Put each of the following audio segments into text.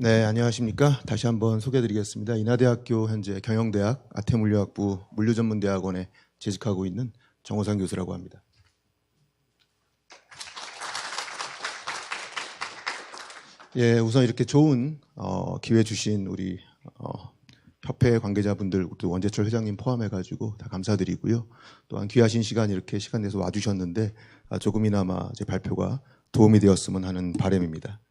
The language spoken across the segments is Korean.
네, 안녕하십니까. 다시 한번 소개해드리겠습니다. 인하대학교 현재 경영대학 아태물리학부 물류전문대학원에 재직하고 있는 정호상 교수라고 합니다. 예, 우선 이렇게 좋은 기회 주신 우리 협회 관계자분들, 또 원재철 회장님 포함해가지고 다 감사드리고요. 또한 귀하신 시간 이렇게 시간 내서 와주셨는데 조금이나마 제 발표가 도움이 되었으면 하는 바람입니다.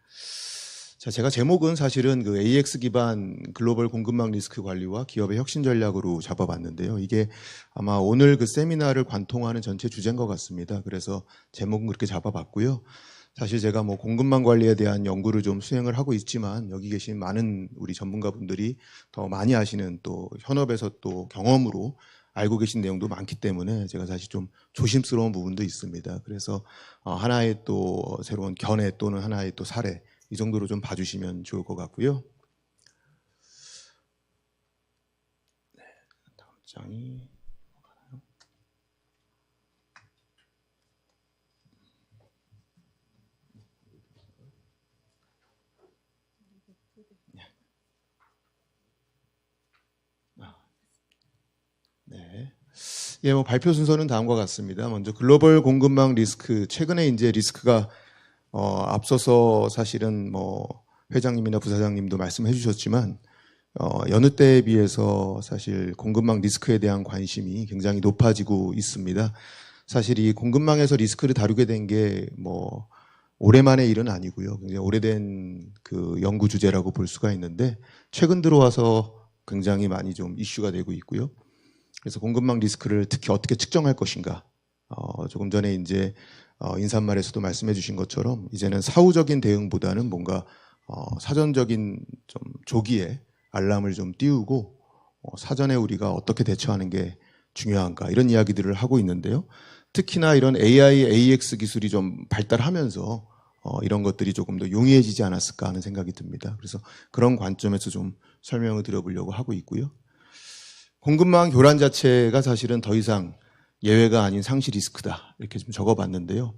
자, 제가 제목은 사실은 그 AX 기반 글로벌 공급망 리스크 관리와 기업의 혁신 전략으로 잡아봤는데요. 이게 아마 오늘 그 세미나를 관통하는 전체 주제인 것 같습니다. 그래서 제목은 그렇게 잡아봤고요. 사실 제가 뭐 공급망 관리에 대한 연구를 좀 수행을 하고 있지만 여기 계신 많은 우리 전문가분들이 더 많이 아시는 또 현업에서 또 경험으로 알고 계신 내용도 많기 때문에 제가 사실 좀 조심스러운 부분도 있습니다. 그래서 하나의 또 새로운 견해 또는 하나의 또 사례 이 정도로 좀 봐주시면 좋을 것 같고요. 네, 다음 장이 네. 예, 뭐 발표 순서는 다음과 같습니다. 먼저 글로벌 공급망 리스크, 최근에 이제 리스크가 앞서서 사실은 뭐 회장님이나 부사장님도 말씀해 주셨지만 여느 때에 비해서 사실 공급망 리스크에 대한 관심이 굉장히 높아지고 있습니다. 사실 이 공급망에서 리스크를 다루게 된 게 뭐 오래만의 일은 아니고요. 굉장히 오래된 그 연구 주제라고 볼 수가 있는데 최근 들어와서 굉장히 많이 좀 이슈가 되고 있고요. 그래서 공급망 리스크를 특히 어떻게 측정할 것인가. 조금 전에 이제 인사말에서도 말씀해 주신 것처럼 이제는 사후적인 대응보다는 뭔가 사전적인 좀 조기에 알람을 좀 띄우고 사전에 우리가 어떻게 대처하는 게 중요한가 이런 이야기들을 하고 있는데요. 특히나 이런 AI, AX 기술이 좀 발달하면서 이런 것들이 조금 더 용이해지지 않았을까 하는 생각이 듭니다. 그래서 그런 관점에서 좀 설명을 드려보려고 하고 있고요. 공급망 교란 자체가 사실은 더 이상 예외가 아닌 상시 리스크다 이렇게 좀 적어봤는데요.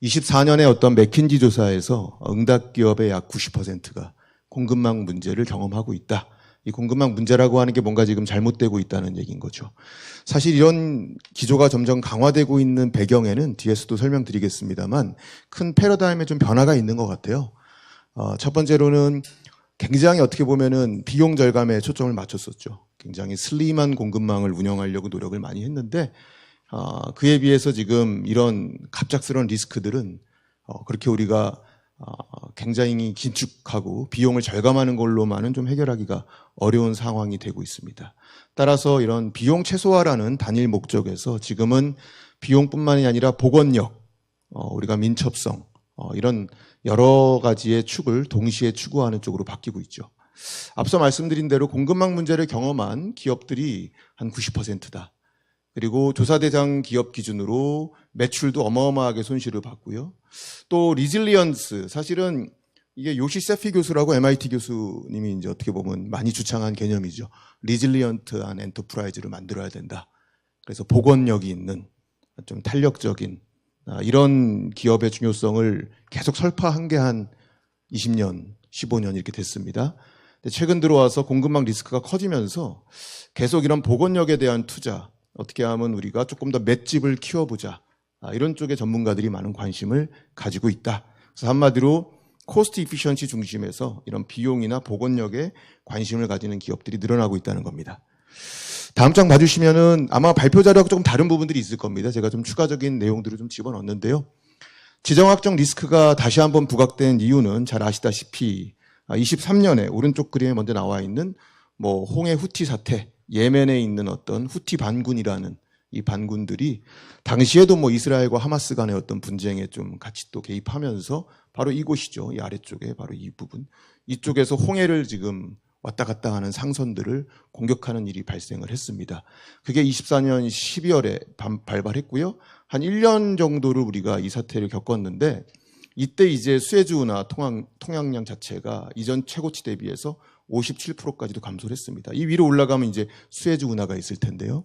24년에 어떤 맥킨지 조사에서 응답 기업의 약 90%가 공급망 문제를 경험하고 있다. 이 공급망 문제라고 하는 게 뭔가 지금 잘못되고 있다는 얘기인 거죠. 사실 이런 기조가 점점 강화되고 있는 배경에는 뒤에서도 설명드리겠습니다만 큰 패러다임에 좀 변화가 있는 것 같아요. 첫 번째로는 굉장히 어떻게 보면은 비용 절감에 초점을 맞췄었죠. 굉장히 슬림한 공급망을 운영하려고 노력을 많이 했는데 그에 비해서 지금 이런 갑작스러운 리스크들은 그렇게 우리가 굉장히 긴축하고 비용을 절감하는 걸로만은 좀 해결하기가 어려운 상황이 되고 있습니다. 따라서 이런 비용 최소화라는 단일 목적에서 지금은 비용뿐만이 아니라 복원력, 우리가 민첩성 이런 여러 가지의 축을 동시에 추구하는 쪽으로 바뀌고 있죠. 앞서 말씀드린 대로 공급망 문제를 경험한 기업들이 한 90%다. 그리고 조사 대상 기업 기준으로 매출도 어마어마하게 손실을 봤고요. 또 리질리언스, 사실은 이게 요시 세피 교수라고 MIT 교수님이 이제 어떻게 보면 많이 주창한 개념이죠. 리질리언트한 엔터프라이즈를 만들어야 된다. 그래서 복원력이 있는 좀 탄력적인 이런 기업의 중요성을 계속 설파한 게 한 20년, 15년 이렇게 됐습니다. 최근 들어와서 공급망 리스크가 커지면서 계속 이런 복원력에 대한 투자, 어떻게 하면 우리가 조금 더 맷집을 키워보자. 이런 쪽에 전문가들이 많은 관심을 가지고 있다. 그래서 한마디로 코스트 이피션시 중심에서 이런 비용이나 복원력에 관심을 가지는 기업들이 늘어나고 있다는 겁니다. 다음 장 봐주시면은 아마 발표 자료하고 조금 다른 부분들이 있을 겁니다. 제가 좀 추가적인 내용들을 좀 집어넣었는데요. 지정학적 리스크가 다시 한번 부각된 이유는 잘 아시다시피 23년에 오른쪽 그림에 먼저 나와 있는 뭐 홍해 후티 사태, 예멘에 있는 어떤 후티 반군이라는 이 반군들이 당시에도 뭐 이스라엘과 하마스 간의 어떤 분쟁에 좀 같이 또 개입하면서 바로 이곳이죠. 이 아래쪽에 바로 이 부분. 이쪽에서 홍해를 지금 왔다 갔다 하는 상선들을 공격하는 일이 발생을 했습니다. 그게 24년 12월에 발발했고요. 한 1년 정도를 우리가 이 사태를 겪었는데 이때 이제 수에즈 운하 통항량 자체가 이전 최고치 대비해서 57%까지도 감소를 했습니다. 이 위로 올라가면 이제 수에즈 운하가 있을 텐데요.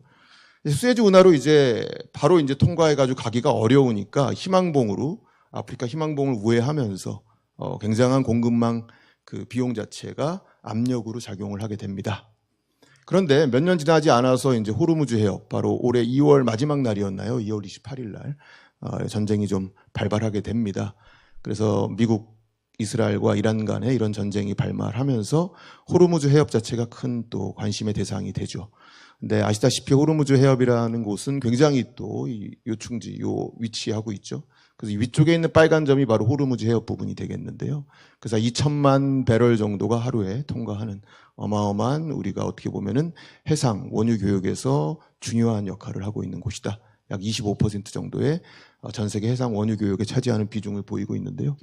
수에즈 운하로 이제 바로 이제 통과해가지고 가기가 어려우니까 희망봉으로 아프리카 희망봉을 우회하면서 굉장한 공급망 그 비용 자체가 압력으로 작용을 하게 됩니다. 그런데 몇 년 지나지 않아서 이제 호르무즈 해협, 바로 올해 2월 마지막 날이었나요? 2월 28일 날 전쟁이 좀 발발하게 됩니다. 그래서 미국, 이스라엘과 이란 간에 이런 전쟁이 발발하면서 호르무즈 해협 자체가 큰 또 관심의 대상이 되죠. 근데 아시다시피 호르무즈 해협이라는 곳은 굉장히 또 이 요충지, 요 위치하고 있죠. 그래서 이 위쪽에 있는 빨간 점이 바로 호르무즈 해협 부분이 되겠는데요. 그래서 2천만 배럴 정도가 하루에 통과하는 어마어마한 우리가 어떻게 보면은 해상 원유 교역에서 중요한 역할을 하고 있는 곳이다. 약 25% 정도의 전 세계 해상 원유 교역에 차지하는 비중을 보이고 있는데요.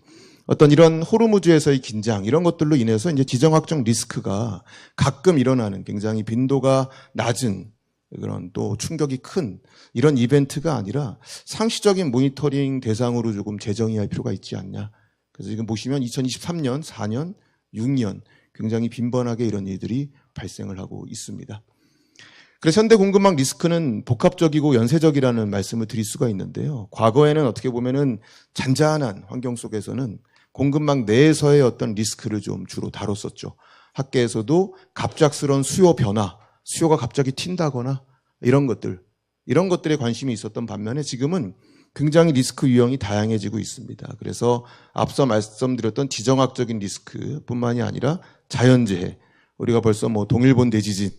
어떤 이런 호르무즈에서의 긴장 이런 것들로 인해서 이제 지정학적 리스크가 가끔 일어나는 굉장히 빈도가 낮은 그런 또 충격이 큰 이런 이벤트가 아니라 상시적인 모니터링 대상으로 조금 재정의할 필요가 있지 않냐. 그래서 지금 보시면 2023년, 4년, 6년 굉장히 빈번하게 이런 일들이 발생을 하고 있습니다. 그래서 현대 공급망 리스크는 복합적이고 연쇄적이라는 말씀을 드릴 수가 있는데요. 과거에는 어떻게 보면은 잔잔한 환경 속에서는 공급망 내에서의 어떤 리스크를 좀 주로 다뤘었죠. 학계에서도 갑작스러운 수요 변화, 수요가 갑자기 튄다거나 이런 것들에 관심이 있었던 반면에 지금은 굉장히 리스크 유형이 다양해지고 있습니다. 그래서 앞서 말씀드렸던 지정학적인 리스크뿐만이 아니라 자연재해, 우리가 벌써 동일본 대지진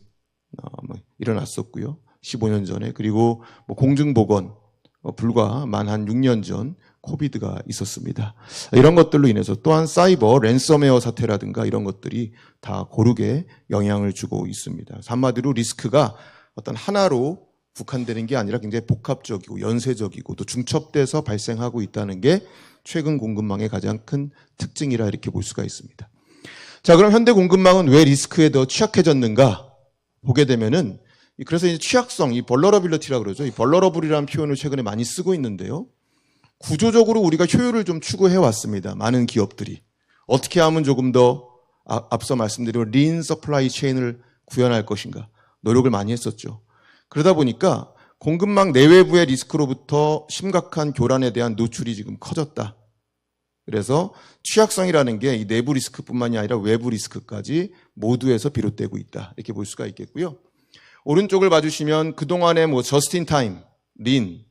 일어났었고요. 15년 전에. 그리고 공중보건, 불과 만 한 6년 전 코비드가 있었습니다. 이런 것들로 인해서 또한 사이버 랜섬웨어 사태라든가 이런 것들이 다 고르게 영향을 주고 있습니다. 한마디로 리스크가 어떤 하나로 국한되는 게 아니라 굉장히 복합적이고 연쇄적이고 또 중첩돼서 발생하고 있다는 게 최근 공급망의 가장 큰 특징이라 이렇게 볼 수가 있습니다. 자, 그럼 현대 공급망은 왜 리스크에 더 취약해졌는가 보게 되면은 그래서 이제 취약성, 이 벌러러빌리티라고 그러죠. 이 벌러러블이라는 표현을 최근에 많이 쓰고 있는데요. 구조적으로 우리가 효율을 좀 추구해 왔습니다. 많은 기업들이. 어떻게 하면 조금 더 앞서 말씀드린 린 서플라이 체인을 구현할 것인가 노력을 많이 했었죠. 그러다 보니까 공급망 내외부의 리스크로부터 심각한 교란에 대한 노출이 지금 커졌다. 그래서 취약성이라는 게 이 내부 리스크뿐만이 아니라 외부 리스크까지 모두에서 비롯되고 있다. 이렇게 볼 수가 있겠고요. 오른쪽을 봐주시면 그동안에 저스틴 타임, 린,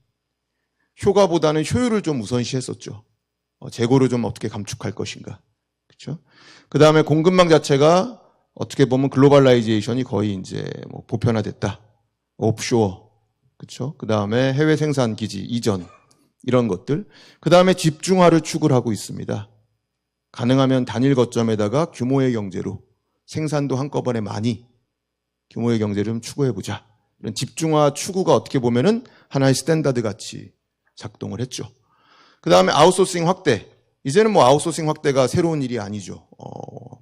효과보다는 효율을 좀 우선시했었죠. 재고를 좀 어떻게 감축할 것인가. 그렇죠? 그 다음에 공급망 자체가 어떻게 보면 글로벌라이제이션이 거의 이제 보편화됐다. 오프쇼어. 그렇죠? 그 다음에 해외 생산 기지 이전. 이런 것들. 그 다음에 집중화를 추구를 하고 있습니다. 가능하면 단일 거점에다가 규모의 경제로 생산도 한꺼번에 많이 규모의 경제를 좀 추구해보자. 이런 집중화 추구가 어떻게 보면은 하나의 스탠다드 같이 작동을 했죠. 그 다음에 아웃소싱 확대. 이제는 아웃소싱 확대가 새로운 일이 아니죠.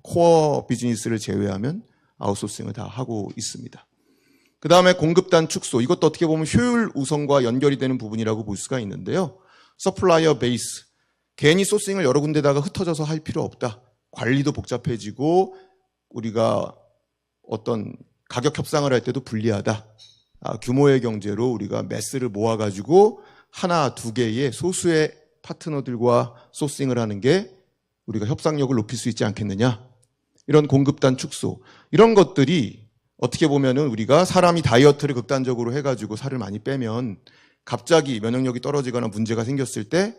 코어 비즈니스를 제외하면 아웃소싱을 다 하고 있습니다. 그 다음에 공급단 축소. 이것도 어떻게 보면 효율 우선과 연결이 되는 부분이라고 볼 수가 있는데요. 서플라이어 베이스. 괜히 소싱을 여러 군데다가 흩어져서 할 필요 없다. 관리도 복잡해지고 우리가 어떤 가격 협상을 할 때도 불리하다. 규모의 경제로 우리가 매스를 모아가지고 하나, 두 개의 소수의 파트너들과 소싱을 하는 게 우리가 협상력을 높일 수 있지 않겠느냐. 이런 공급단 축소. 이런 것들이 어떻게 보면은 우리가 사람이 다이어트를 극단적으로 해가지고 살을 많이 빼면 갑자기 면역력이 떨어지거나 문제가 생겼을 때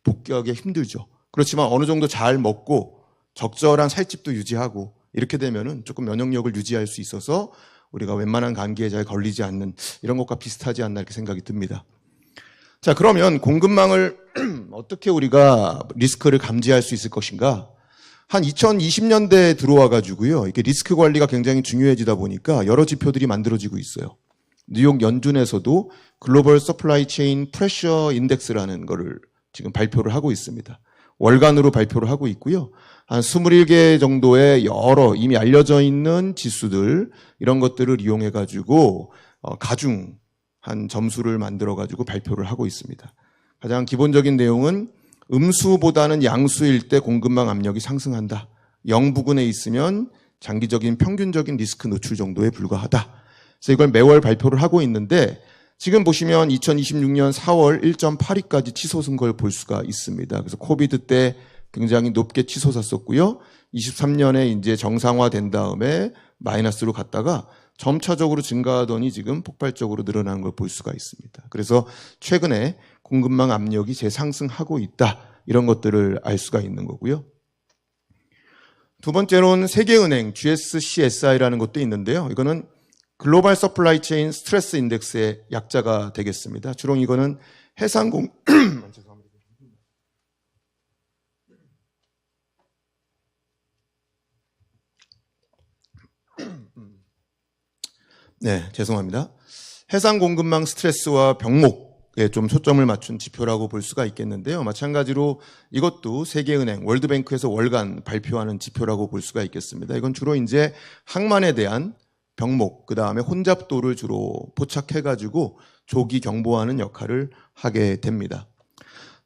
복귀하기 힘들죠. 그렇지만 어느 정도 잘 먹고 적절한 살집도 유지하고 이렇게 되면은 조금 면역력을 유지할 수 있어서 우리가 웬만한 감기에 잘 걸리지 않는 이런 것과 비슷하지 않나 이렇게 생각이 듭니다. 자, 그러면 공급망을 어떻게 우리가 리스크를 감지할 수 있을 것인가? 한 2020년대에 들어와 가지고요. 이렇게 리스크 관리가 굉장히 중요해지다 보니까 여러 지표들이 만들어지고 있어요. 뉴욕 연준에서도 글로벌 서플라이 체인 프레셔 인덱스라는 거를 지금 발표를 하고 있습니다. 월간으로 발표를 하고 있고요. 한 21개 정도의 여러 이미 알려져 있는 지수들 이런 것들을 이용해 가지고 가중한 점수를 만들어 가지고 발표를 하고 있습니다. 가장 기본적인 내용은 음수보다는 양수일 때 공급망 압력이 상승한다. 0 부근에 있으면 장기적인 평균적인 리스크 노출 정도에 불과하다. 그래서 이걸 매월 발표를 하고 있는데 지금 보시면 2026년 4월 1.82까지 치솟은 걸 볼 수가 있습니다. 그래서 코비드 때 굉장히 높게 치솟았었고요. 23년에 이제 정상화된 다음에 마이너스로 갔다가 점차적으로 증가하더니 지금 폭발적으로 늘어나는 걸 볼 수가 있습니다. 그래서 최근에 공급망 압력이 재상승하고 있다. 이런 것들을 알 수가 있는 거고요. 두 번째로는 세계은행 GSCSI라는 것도 있는데요. 이거는 글로벌 서플라이 체인 스트레스 인덱스의 약자가 되겠습니다. 주로 이거는 해상공 네, 죄송합니다. 해상 공급망 스트레스와 병목에 좀 초점을 맞춘 지표라고 볼 수가 있겠는데요. 마찬가지로 이것도 세계은행, 월드뱅크에서 월간 발표하는 지표라고 볼 수가 있겠습니다. 이건 주로 이제 항만에 대한 병목, 그 다음에 혼잡도를 주로 포착해가지고 조기 경보하는 역할을 하게 됩니다.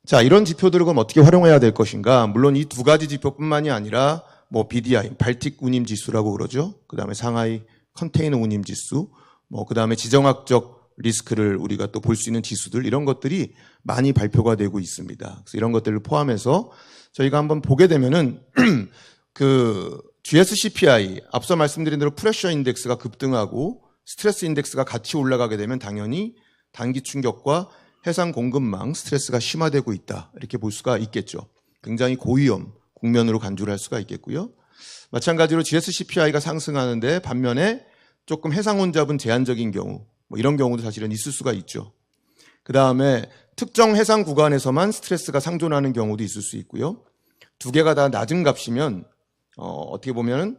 자, 이런 지표들을 그럼 어떻게 활용해야 될 것인가? 물론 이 두 가지 지표뿐만이 아니라 뭐 BDI, 발틱 운임 지수라고 그러죠. 그 다음에 상하이 컨테이너 운임 지수, 뭐 그 다음에 지정학적 리스크를 우리가 또 볼 수 있는 지수들, 이런 것들이 많이 발표가 되고 있습니다. 그래서 이런 것들을 포함해서 저희가 한번 보게 되면은 그 GSCPI, 앞서 말씀드린 대로 프레셔 인덱스가 급등하고 스트레스 인덱스가 같이 올라가게 되면 당연히 단기 충격과 해상 공급망 스트레스가 심화되고 있다. 이렇게 볼 수가 있겠죠. 굉장히 고위험 국면으로 간주를 할 수가 있겠고요. 마찬가지로 GSCPI가 상승하는데 반면에 조금 해상 혼잡은 제한적인 경우, 뭐 이런 경우도 사실은 있을 수가 있죠. 그 다음에 특정 해상 구간에서만 스트레스가 상존하는 경우도 있을 수 있고요. 두 개가 다 낮은 값이면 어떻게 보면은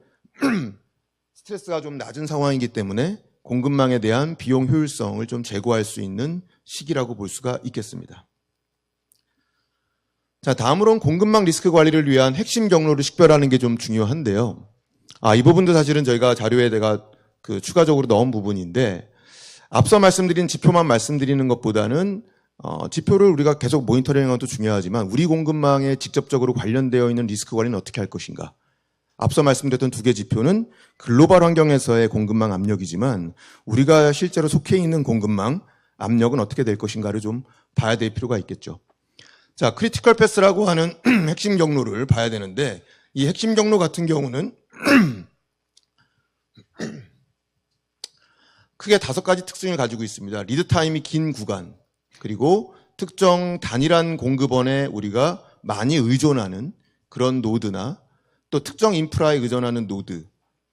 스트레스가 좀 낮은 상황이기 때문에 공급망에 대한 비용 효율성을 좀 제고할 수 있는 시기라고 볼 수가 있겠습니다. 자, 다음으로는 공급망 리스크 관리를 위한 핵심 경로를 식별하는 게 좀 중요한데요. 이 부분도 사실은 저희가 자료에 내가 추가적으로 넣은 부분인데, 앞서 말씀드린 지표만 말씀드리는 것보다는 지표를 우리가 계속 모니터링하는 것도 중요하지만 우리 공급망에 직접적으로 관련되어 있는 리스크 관리는 어떻게 할 것인가. 앞서 말씀드렸던 두 개 지표는 글로벌 환경에서의 공급망 압력이지만 우리가 실제로 속해 있는 공급망 압력은 어떻게 될 것인가를 좀 봐야 될 필요가 있겠죠. 자, 크리티컬 패스라고 하는 핵심 경로를 봐야 되는데, 이 핵심 경로 같은 경우는 크게 5가지 특징을 가지고 있습니다. 리드 타임이 긴 구간, 그리고 특정 단일한 공급원에 우리가 많이 의존하는 그런 노드나 또 특정 인프라에 의존하는 노드,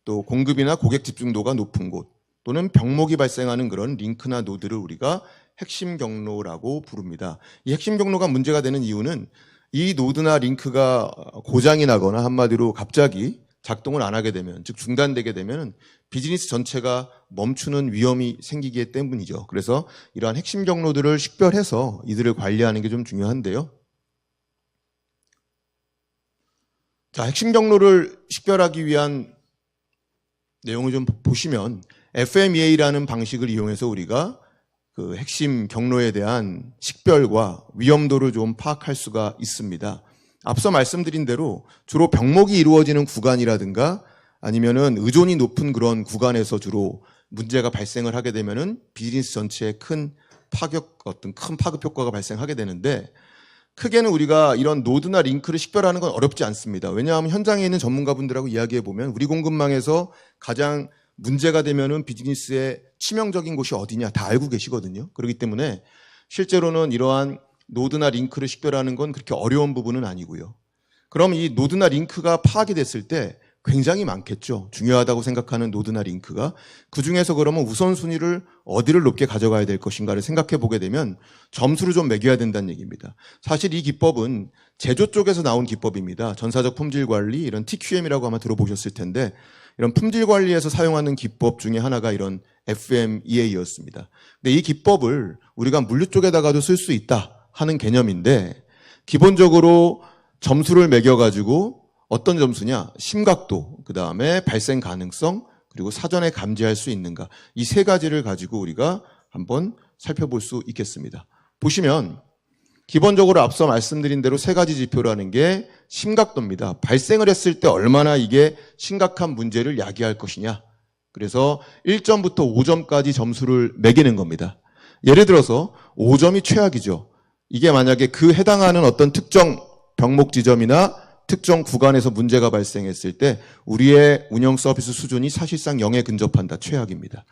또 공급이나 고객 집중도가 높은 곳, 또는 병목이 발생하는 그런 링크나 노드를 우리가 핵심 경로라고 부릅니다. 이 핵심 경로가 문제가 되는 이유는 이 노드나 링크가 고장이 나거나 한마디로 갑자기 작동을 안 하게 되면, 즉 중단되게 되면 비즈니스 전체가 멈추는 위험이 생기기 때문이죠. 그래서 이러한 핵심 경로들을 식별해서 이들을 관리하는 게 좀 중요한데요. 자, 핵심 경로를 식별하기 위한 내용을 좀 보시면 FMEA라는 방식을 이용해서 우리가 그 핵심 경로에 대한 식별과 위험도를 좀 파악할 수가 있습니다. 앞서 말씀드린 대로 주로 병목이 이루어지는 구간이라든가 아니면은 의존이 높은 그런 구간에서 주로 문제가 발생을 하게 되면은 비즈니스 전체에 큰 파급 효과가 발생하게 되는데, 크게는 우리가 이런 노드나 링크를 식별하는 건 어렵지 않습니다. 왜냐하면 현장에 있는 전문가분들하고 이야기해 보면 우리 공급망에서 가장 문제가 되면은 비즈니스에 치명적인 곳이 어디냐 다 알고 계시거든요. 그렇기 때문에 실제로는 이러한 노드나 링크를 식별하는 건 그렇게 어려운 부분은 아니고요. 그럼 이 노드나 링크가 파악이 됐을 때 굉장히 많겠죠. 중요하다고 생각하는 노드나 링크가. 그중에서 그러면 우선순위를 어디를 높게 가져가야 될 것인가를 생각해 보게 되면 점수를 좀 매겨야 된다는 얘기입니다. 사실 이 기법은 제조 쪽에서 나온 기법입니다. 전사적 품질 관리, 이런 TQM이라고 아마 들어보셨을 텐데, 이런 품질 관리에서 사용하는 기법 중에 하나가 이런 FMEA였습니다. 근데 이 기법을 우리가 물류 쪽에다가도 쓸 수 있다 하는 개념인데, 기본적으로 점수를 매겨가지고 어떤 점수냐? 심각도, 그 다음에 발생 가능성, 그리고 사전에 감지할 수 있는가. 이 세 가지를 가지고 우리가 한번 살펴볼 수 있겠습니다. 보시면 기본적으로 앞서 말씀드린 대로 세 가지 지표라는 게 심각도입니다. 발생을 했을 때 얼마나 이게 심각한 문제를 야기할 것이냐. 그래서 1점부터 5점까지 점수를 매기는 겁니다. 예를 들어서 5점이 최악이죠. 이게 만약에 그 해당하는 어떤 특정 병목 지점이나 특정 구간에서 문제가 발생했을 때 우리의 운영 서비스 수준이 사실상 0에 근접한다. 최악입니다.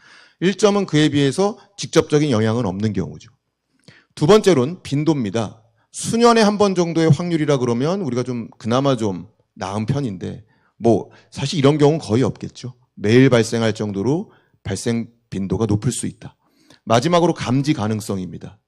1점은 그에 비해서 직접적인 영향은 없는 경우죠. 두 번째로는 빈도입니다. 수년에 한 번 정도의 확률이라 그러면 우리가 좀 그나마 좀 나은 편인데 사실 이런 경우는 거의 없겠죠. 매일 발생할 정도로 발생 빈도가 높을 수 있다. 마지막으로 감지 가능성입니다.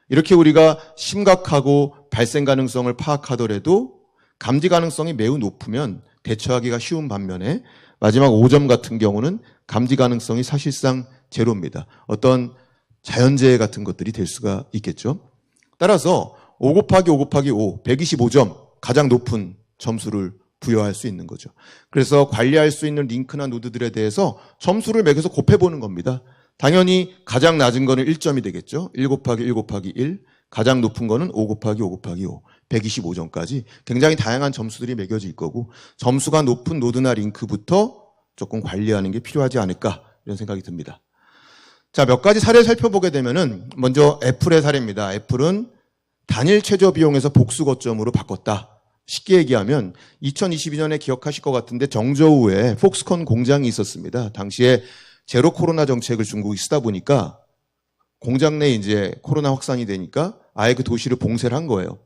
이렇게 우리가 심각하고 발생 가능성을 파악하더라도 감지 가능성이 매우 높으면 대처하기가 쉬운 반면에 마지막 5점 같은 경우는 감지 가능성이 사실상 제로입니다. 어떤 자연재해 같은 것들이 될 수가 있겠죠. 따라서 5 곱하기 5 곱하기 5, 125점 가장 높은 점수를 부여할 수 있는 거죠. 그래서 관리할 수 있는 링크나 노드들에 대해서 점수를 매겨서 곱해보는 겁니다. 당연히 가장 낮은 거는 1점이 되겠죠. 1 곱하기 1 곱하기 1, 가장 높은 거는 5 곱하기 5 곱하기 5, 125점까지 굉장히 다양한 점수들이 매겨질 거고 점수가 높은 노드나 링크부터 조금 관리하는 게 필요하지 않을까 이런 생각이 듭니다. 자, 몇 가지 사례를 살펴보게 되면은 먼저 애플의 사례입니다. 애플은 단일 최저 비용에서 복수 거점으로 바꿨다. 쉽게 얘기하면 2022년에 기억하실 것 같은데 정저우에 폭스콘 공장이 있었습니다. 당시에 제로 코로나 정책을 중국이 쓰다 보니까 공장 내에 이제 코로나 확산이 되니까 아예 그 도시를 봉쇄를 한 거예요.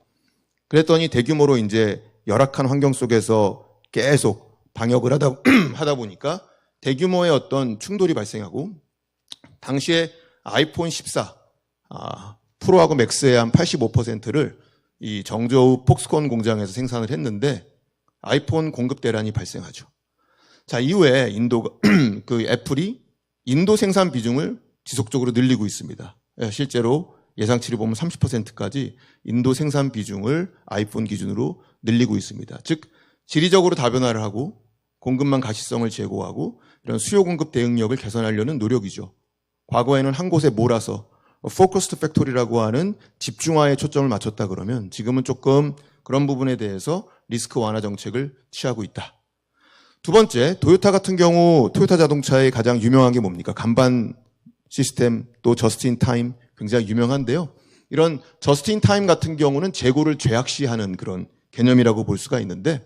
그랬더니 대규모로 이제 열악한 환경 속에서 계속 방역을 하다 보니까 대규모의 어떤 충돌이 발생하고 당시에 아이폰 14 프로하고 맥스의 한 85%를 이 정저우 폭스콘 공장에서 생산을 했는데 아이폰 공급 대란이 발생하죠. 자, 이후에 그 애플이 인도 생산 비중을 지속적으로 늘리고 있습니다. 실제로 예상치를 보면 30%까지 인도 생산 비중을 아이폰 기준으로 늘리고 있습니다. 즉 지리적으로 다변화를 하고 공급망 가시성을 제고하고 이런 수요 공급 대응력을 개선하려는 노력이죠. 과거에는 한 곳에 몰아서 포커스드 팩토리라고 하는 집중화에 초점을 맞췄다 그러면 지금은 조금 그런 부분에 대해서 리스크 완화 정책을 취하고 있다. 두 번째, 토요타 같은 경우 토요타 자동차의 가장 유명한 게 뭡니까? 간반 시스템 또 저스트 인 타임 굉장히 유명한데요. 이런 저스트 인 타임 같은 경우는 재고를 죄악시하는 그런 개념이라고 볼 수가 있는데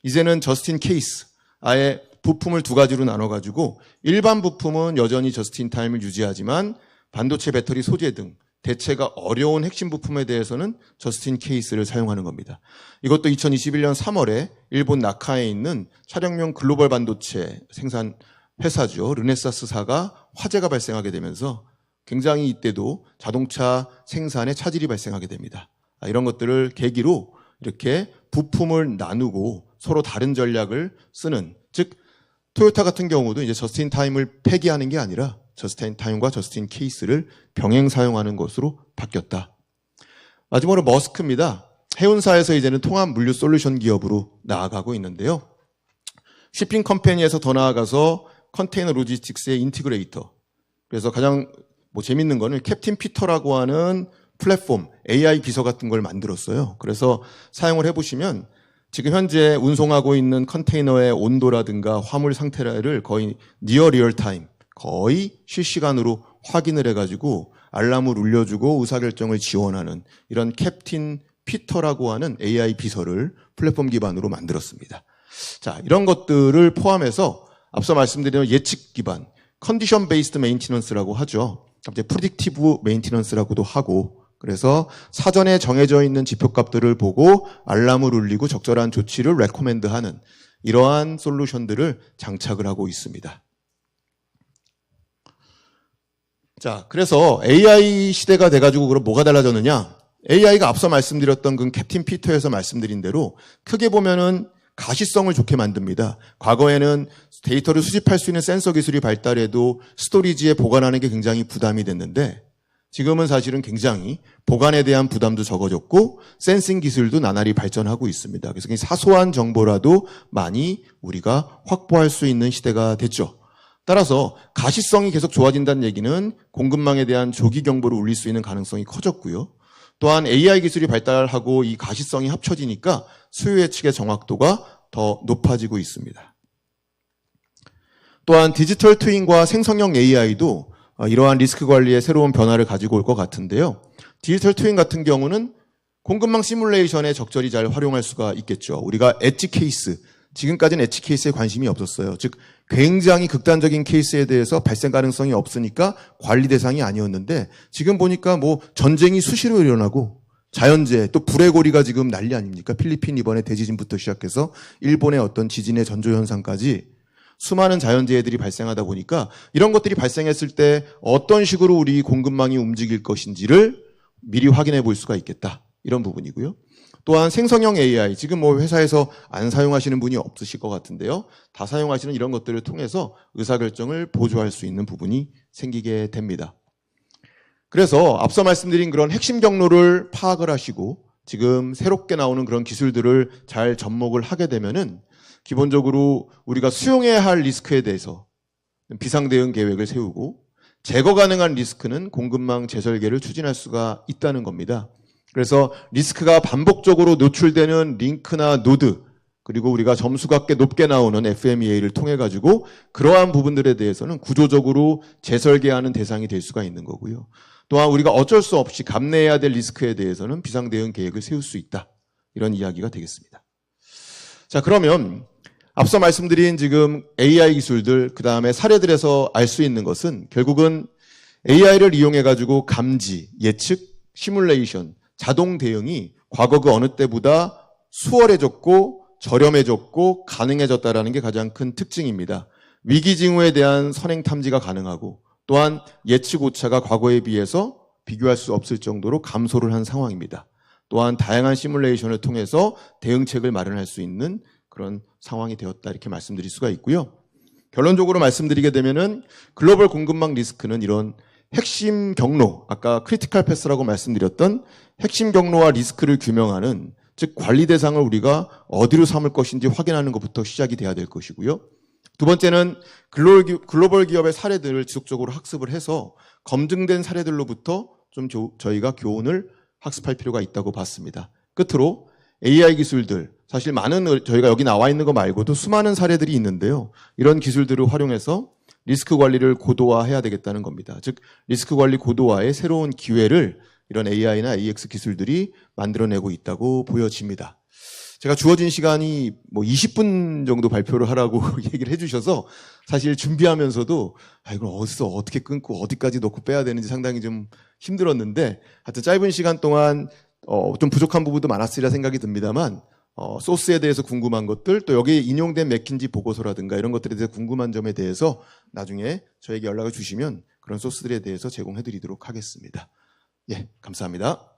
이제는 저스트 인 케이스 아예 부품을 두 가지로 나눠가지고 일반 부품은 여전히 저스트 인 타임을 유지하지만 반도체 배터리 소재 등 대체가 어려운 핵심 부품에 대해서는 저스트 인 케이스를 사용하는 겁니다. 이것도 2021년 3월에 일본 나카에 있는 차량용 글로벌 반도체 생산 회사죠. 르네사스사가 화재가 발생하게 되면서 굉장히 이때도 자동차 생산에 차질이 발생하게 됩니다. 이런 것들을 계기로 이렇게 부품을 나누고 서로 다른 전략을 쓰는, 즉 토요타 같은 경우도 이제 저스트 인 타임을 폐기하는 게 아니라 저스트 인 타임과 저스트 인 케이스를 병행 사용하는 것으로 바뀌었다. 마지막으로 머스크입니다. 해운사에서 이제는 통합 물류 솔루션 기업으로 나아가고 있는데요. shipping 컴퍼니에서 더 나아가서 컨테이너 로지스틱스의 인티그레이터. 그래서 가장 재밌는 거는 캡틴 피터라고 하는 플랫폼, AI 비서 같은 걸 만들었어요. 그래서 사용을 해보시면 지금 현재 운송하고 있는 컨테이너의 온도라든가 화물 상태를 거의 니어 리얼 타임, 거의 실시간으로 확인을 해가지고 알람을 울려주고 의사결정을 지원하는 이런 캡틴 피터라고 하는 AI 비서를 플랫폼 기반으로 만들었습니다. 자, 이런 것들을 포함해서 앞서 말씀드린 예측 기반, 컨디션 베이스드 메인티넌스라고 하죠. 프리딕티브 메인티넌스라고도 하고, 그래서 사전에 정해져 있는 지표값들을 보고 알람을 울리고 적절한 조치를 레코멘드하는 이러한 솔루션들을 장착을 하고 있습니다. 자, 그래서 AI 시대가 돼가지고 그럼 뭐가 달라졌느냐? AI가 앞서 말씀드렸던 그 캡틴 피터에서 말씀드린 대로 크게 보면은 가시성을 좋게 만듭니다. 과거에는 데이터를 수집할 수 있는 센서 기술이 발달해도 스토리지에 보관하는 게 굉장히 부담이 됐는데 지금은 사실은 굉장히 보관에 대한 부담도 적어졌고 센싱 기술도 나날이 발전하고 있습니다. 그래서 사소한 정보라도 많이 우리가 확보할 수 있는 시대가 됐죠. 따라서 가시성이 계속 좋아진다는 얘기는 공급망에 대한 조기 경보를 울릴 수 있는 가능성이 커졌고요. 또한 AI 기술이 발달하고 이 가시성이 합쳐지니까 수요 예측의 정확도가 더 높아지고 있습니다. 또한 디지털 트윈과 생성형 AI도 이러한 리스크 관리에 새로운 변화를 가지고 올 것 같은데요. 디지털 트윈 같은 경우는 공급망 시뮬레이션에 적절히 잘 활용할 수가 있겠죠. 우리가 엣지 케이스, 지금까지는 엣지 케이스에 관심이 없었어요. 즉 굉장히 극단적인 케이스에 대해서 발생 가능성이 없으니까 관리 대상이 아니었는데, 지금 보니까 뭐 전쟁이 수시로 일어나고 자연재해, 또 불의 고리가 지금 난리 아닙니까? 필리핀 이번에 대지진부터 시작해서 일본의 어떤 지진의 전조현상까지 수많은 자연재해들이 발생하다 보니까 이런 것들이 발생했을 때 어떤 식으로 우리 공급망이 움직일 것인지를 미리 확인해 볼 수가 있겠다. 이런 부분이고요. 또한 생성형 AI, 지금 뭐 회사에서 안 사용하시는 분이 없으실 것 같은데요. 다 사용하시는 이런 것들을 통해서 의사결정을 보조할 수 있는 부분이 생기게 됩니다. 그래서 앞서 말씀드린 그런 핵심 경로를 파악을 하시고 지금 새롭게 나오는 그런 기술들을 잘 접목을 하게 되면은 기본적으로 우리가 수용해야 할 리스크에 대해서 비상대응 계획을 세우고, 제거 가능한 리스크는 공급망 재설계를 추진할 수가 있다는 겁니다. 그래서 리스크가 반복적으로 노출되는 링크나 노드, 그리고 우리가 점수가 꽤 높게 나오는 FMEA를 통해 가지고 그러한 부분들에 대해서는 구조적으로 재설계하는 대상이 될 수가 있는 거고요. 또한 우리가 어쩔 수 없이 감내해야 될 리스크에 대해서는 비상대응 계획을 세울 수 있다. 이런 이야기가 되겠습니다. 자, 그러면 앞서 말씀드린 지금 AI 기술들, 그 다음에 사례들에서 알 수 있는 것은 결국은 AI를 이용해 가지고 감지, 예측, 시뮬레이션, 자동 대응이 과거 그 어느 때보다 수월해졌고 저렴해졌고 가능해졌다라는 게 가장 큰 특징입니다. 위기 징후에 대한 선행 탐지가 가능하고, 또한 예측 오차가 과거에 비해서 비교할 수 없을 정도로 감소를 한 상황입니다. 또한 다양한 시뮬레이션을 통해서 대응책을 마련할 수 있는 그런 상황이 되었다, 이렇게 말씀드릴 수가 있고요. 결론적으로 말씀드리게 되면은 글로벌 공급망 리스크는 이런 핵심 경로, 아까 크리티컬 패스라고 말씀드렸던 핵심 경로와 리스크를 규명하는, 즉 관리 대상을 우리가 어디로 삼을 것인지 확인하는 것부터 시작이 돼야 될 것이고요. 두 번째는 글로벌 기업의 사례들을 지속적으로 학습을 해서 검증된 사례들로부터 좀 저희가 교훈을 학습할 필요가 있다고 봤습니다. 끝으로 AI 기술들, 사실 많은 저희가 여기 나와 있는 거 말고도 수많은 사례들이 있는데요. 이런 기술들을 활용해서 리스크 관리를 고도화해야 되겠다는 겁니다. 즉 리스크 관리 고도화의 새로운 기회를 이런 AI나 AX 기술들이 만들어내고 있다고 보여집니다. 제가 주어진 시간이 뭐 20분 정도 발표를 하라고 얘기를 해주셔서 사실 준비하면서도 이걸 어디서 어떻게 끊고 어디까지 넣고 빼야 되는지 상당히 좀 힘들었는데, 하여튼 짧은 시간 동안 좀 부족한 부분도 많았으리라 생각이 듭니다만, 소스에 대해서 궁금한 것들, 또 여기에 인용된 맥킨지 보고서라든가 이런 것들에 대해서 궁금한 점에 대해서 나중에 저에게 연락을 주시면 그런 소스들에 대해서 제공해 드리도록 하겠습니다. 예, 감사합니다.